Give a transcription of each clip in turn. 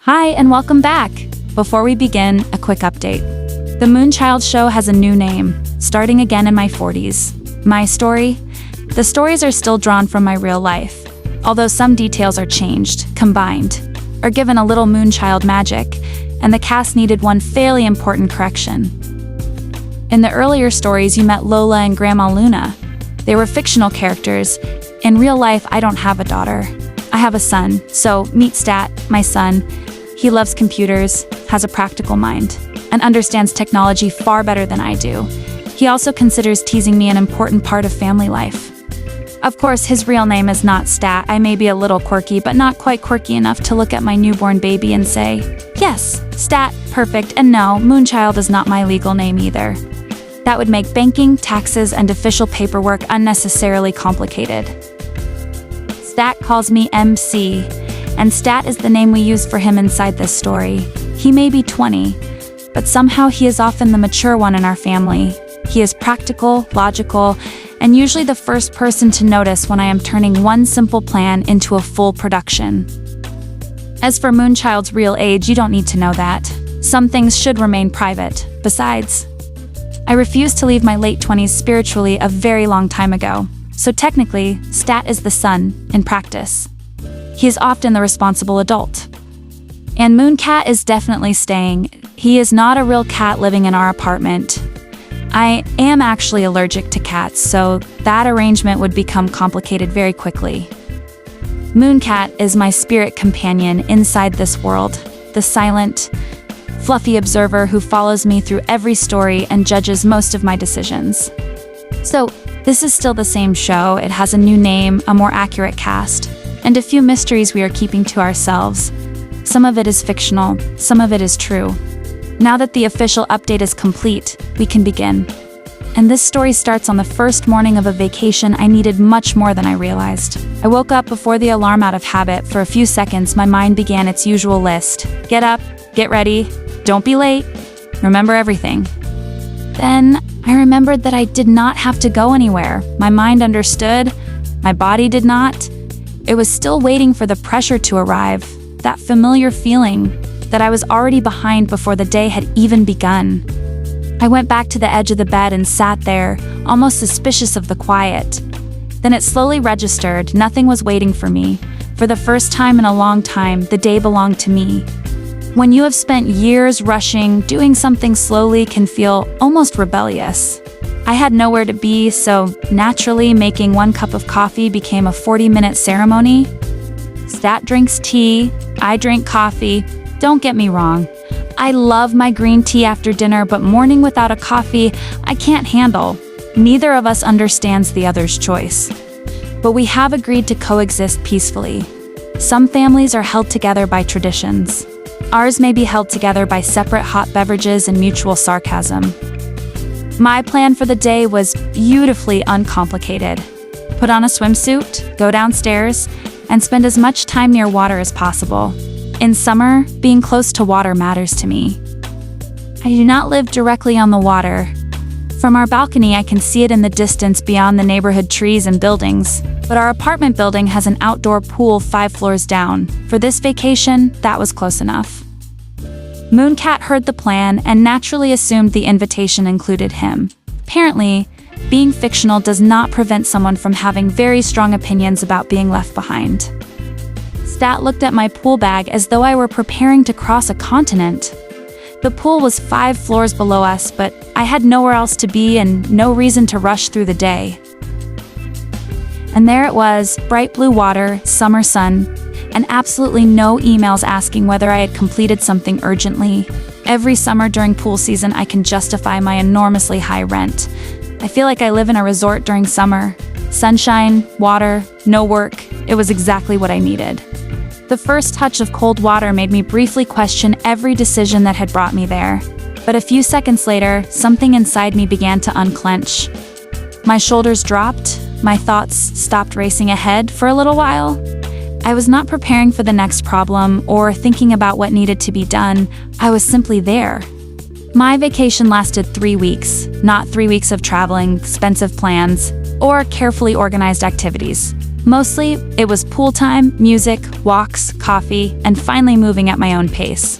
Hi, and welcome back. Before we begin, a quick update. The Moonchild Show has a new name, starting again in my 40s. My story? The stories are still drawn from my real life, although some details are changed, combined, or given a little Moonchild magic, and the cast needed one fairly important correction. In the earlier stories, you met Lola and Grandma Luna. They were fictional characters. In real life, I don't have a daughter. I have a son, so meet Stat, my son. He loves computers, has a practical mind, and understands technology far better than I do. He also considers teasing me an important part of family life. Of course, his real name is not Stat. I may be a little quirky, but not quite quirky enough to look at my newborn baby and say, yes, Stat, perfect, and no, Moonchild is not my legal name either. That would make banking, taxes, and official paperwork unnecessarily complicated. Stat calls me MC, and Stat is the name we use for him inside this story. He may be 20, but somehow he is often the mature one in our family. He is practical, logical, and usually the first person to notice when I am turning one simple plan into a full production. As for Moonchild's real age, you don't need to know that. Some things should remain private. Besides, I refused to leave my late 20s spiritually a very long time ago. So technically, Stat is the son, in practice. He is often the responsible adult. And Mooncat is definitely staying. He is not a real cat living in our apartment. I am actually allergic to cats, so that arrangement would become complicated very quickly. Mooncat is my spirit companion inside this world, the silent, fluffy observer who follows me through every story and judges most of my decisions. So, this is still the same show. It has a new name, a more accurate cast, and a few mysteries we are keeping to ourselves. Some of it is fictional, some of it is true. Now that the official update is complete, we can begin. And this story starts on the first morning of a vacation I needed much more than I realized. I woke up before the alarm out of habit. For a few seconds, my mind began its usual list. Get up, get ready, don't be late, remember everything. Then, I remembered that I did not have to go anywhere. My mind understood, my body did not. It was still waiting for the pressure to arrive, that familiar feeling that I was already behind before the day had even begun. I went back to the edge of the bed and sat there, almost suspicious of the quiet. Then it slowly registered, nothing was waiting for me. For the first time in a long time, the day belonged to me. When you have spent years rushing, doing something slowly can feel almost rebellious. I had nowhere to be, so naturally making 1 cup of coffee became a 40-minute ceremony. Stat drinks tea, I drink coffee. Don't get me wrong, I love my green tea after dinner, but morning without a coffee, I can't handle. Neither of us understands the other's choice. But we have agreed to coexist peacefully. Some families are held together by traditions. Ours may be held together by separate hot beverages and mutual sarcasm. My plan for the day was beautifully uncomplicated. Put on a swimsuit, go downstairs, and spend as much time near water as possible. In summer, being close to water matters to me. I do not live directly on the water. From our balcony, I can see it in the distance beyond the neighborhood trees and buildings, but our apartment building has an outdoor pool 5 floors down. For this vacation, that was close enough. Mooncat heard the plan and naturally assumed the invitation included him. Apparently, being fictional does not prevent someone from having very strong opinions about being left behind. Stat looked at my pool bag as though I were preparing to cross a continent. The pool was 5 floors below us, but I had nowhere else to be and no reason to rush through the day. And there it was, bright blue water, summer sun, and absolutely no emails asking whether I had completed something urgently. Every summer during pool season, I can justify my enormously high rent. I feel like I live in a resort during summer. Sunshine, water, no work. It was exactly what I needed. The first touch of cold water made me briefly question every decision that had brought me there. But a few seconds later, something inside me began to unclench. My shoulders dropped, my thoughts stopped racing ahead for a little while. I was not preparing for the next problem or thinking about what needed to be done. I was simply there. My vacation lasted 3 weeks, not 3 weeks of traveling, expensive plans, or carefully organized activities. Mostly, it was pool time, music, walks, coffee, and finally moving at my own pace.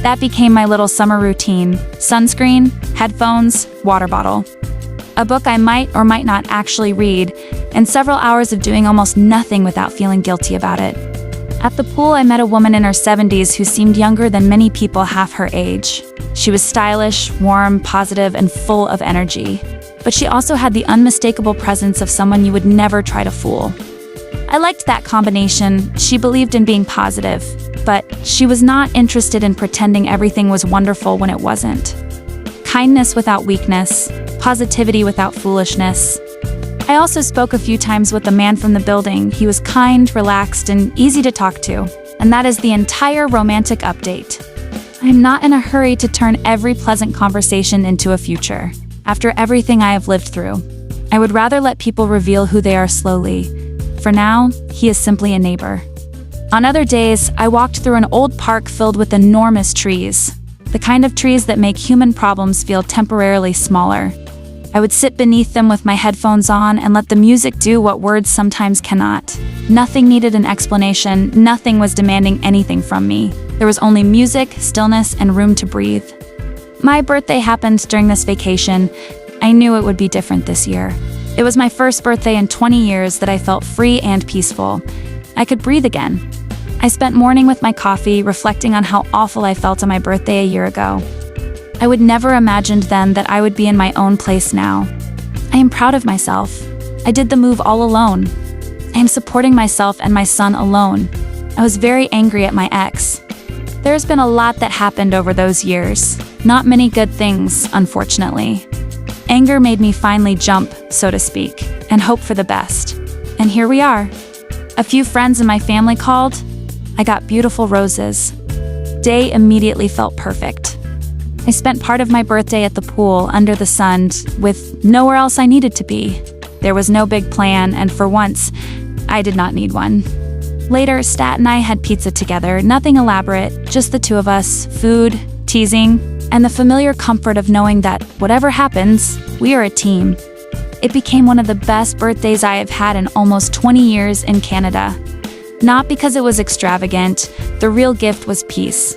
That became my little summer routine: sunscreen, headphones, water bottle. A book I might or might not actually read, and several hours of doing almost nothing without feeling guilty about it. At the pool, I met a woman in her 70s who seemed younger than many people half her age. She was stylish, warm, positive, and full of energy. But she also had the unmistakable presence of someone you would never try to fool. I liked that combination. She believed in being positive, but she was not interested in pretending everything was wonderful when it wasn't. Kindness without weakness, positivity without foolishness. I also spoke a few times with the man from the building. He was kind, relaxed, and easy to talk to. And that is the entire romantic update. I'm not in a hurry to turn every pleasant conversation into a future. After everything I have lived through, I would rather let people reveal who they are slowly. For now, he is simply a neighbor. On other days, I walked through an old park filled with enormous trees, the kind of trees that make human problems feel temporarily smaller. I would sit beneath them with my headphones on and let the music do what words sometimes cannot. Nothing needed an explanation, nothing was demanding anything from me. There was only music, stillness, and room to breathe. My birthday happened during this vacation. I knew it would be different this year. It was my first birthday in 20 years that I felt free and peaceful. I could breathe again. I spent morning with my coffee, reflecting on how awful I felt on my birthday a year ago. I would never imagined then that I would be in my own place now. I am proud of myself. I did the move all alone. I am supporting myself and my son alone. I was very angry at my ex. There's been a lot that happened over those years. Not many good things, unfortunately. Anger made me finally jump, so to speak, and hope for the best. And here we are. A few friends and my family called. I got beautiful roses. Day immediately felt perfect. I spent part of my birthday at the pool under the sun with nowhere else I needed to be. There was no big plan, and for once, I did not need one. Later, Stat and I had pizza together, nothing elaborate, just the two of us, food, teasing, and the familiar comfort of knowing that whatever happens, we are a team. It became one of the best birthdays I have had in almost 20 years in Canada. Not because it was extravagant, the real gift was peace.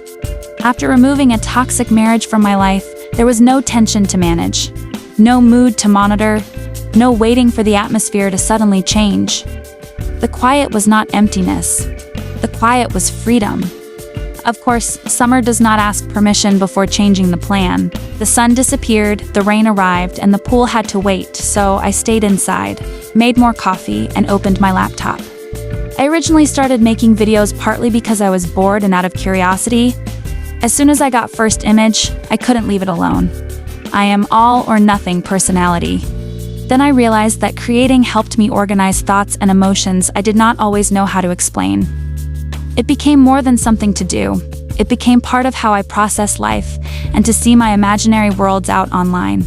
After removing a toxic marriage from my life, there was no tension to manage, no mood to monitor, no waiting for the atmosphere to suddenly change. The quiet was not emptiness. The quiet was freedom. Of course, summer does not ask permission before changing the plan. The sun disappeared, the rain arrived, and the pool had to wait, so I stayed inside, made more coffee, and opened my laptop. I originally started making videos partly because I was bored and out of curiosity. As soon as I got first image, I couldn't leave it alone. I am all or nothing personality. Then I realized that creating helped me organize thoughts and emotions I did not always know how to explain. It became more than something to do. It became part of how I process life and to see my imaginary worlds out online.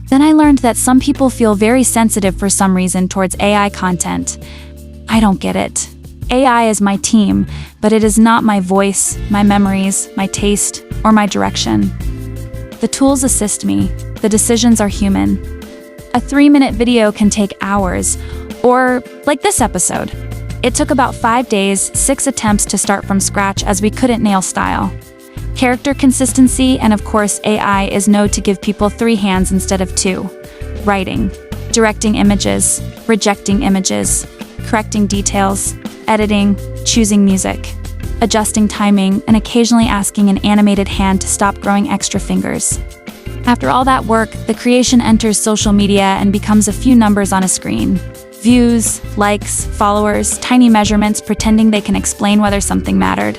Then I learned that some people feel very sensitive for some reason towards AI content. I don't get it. AI is my team, but it is not my voice, my memories, my taste, or my direction. The tools assist me. The decisions are human. A 3-minute video can take hours, or like this episode. It took about 5 days, 6 attempts to start from scratch as we couldn't nail style. Character consistency, and of course AI is known to give people 3 hands instead of 2. Writing, directing images, rejecting images, correcting details, editing, choosing music, adjusting timing, and occasionally asking an animated hand to stop growing extra fingers. After all that work, the creation enters social media and becomes a few numbers on a screen. Views, likes, followers, tiny measurements pretending they can explain whether something mattered.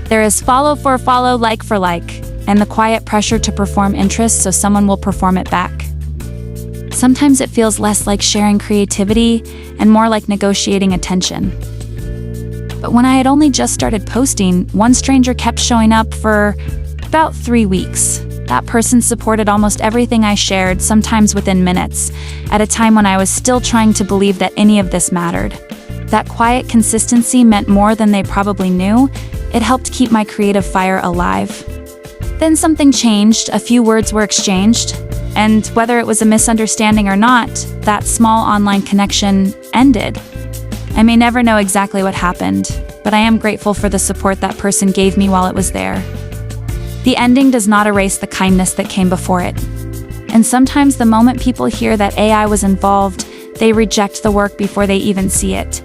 There is follow for follow, like for like, and the quiet pressure to perform interest so someone will perform it back. Sometimes it feels less like sharing creativity and more like negotiating attention. But when I had only just started posting, one stranger kept showing up for about 3 weeks. That person supported almost everything I shared, sometimes within minutes, at a time when I was still trying to believe that any of this mattered. That quiet consistency meant more than they probably knew. It helped keep my creative fire alive. Then something changed, a few words were exchanged. And whether it was a misunderstanding or not, that small online connection ended. I may never know exactly what happened, but I am grateful for the support that person gave me while it was there. The ending does not erase the kindness that came before it. And sometimes the moment people hear that AI was involved, they reject the work before they even see it.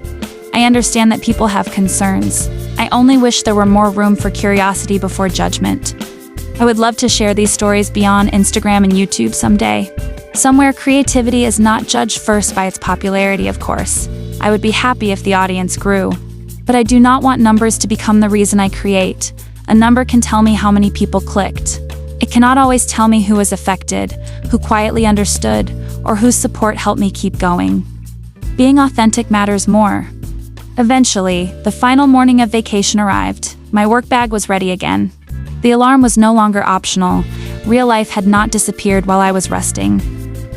I understand that people have concerns. I only wish there were more room for curiosity before judgment. I would love to share these stories beyond Instagram and YouTube someday. Somewhere creativity is not judged first by its popularity, of course. I would be happy if the audience grew. But I do not want numbers to become the reason I create. A number can tell me how many people clicked. It cannot always tell me who was affected, who quietly understood, or whose support helped me keep going. Being authentic matters more. Eventually, the final morning of vacation arrived. My work bag was ready again. The alarm was no longer optional. Real life had not disappeared while I was resting.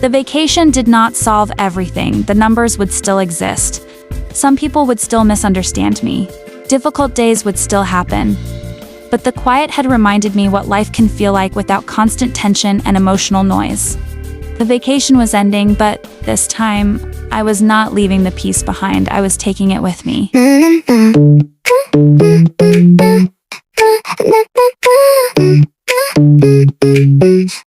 The vacation did not solve everything. The numbers would still exist. Some people would still misunderstand me. Difficult days would still happen. But the quiet had reminded me what life can feel like without constant tension and emotional noise. The vacation was ending, but this time, I was not leaving the peace behind. I was taking it with me.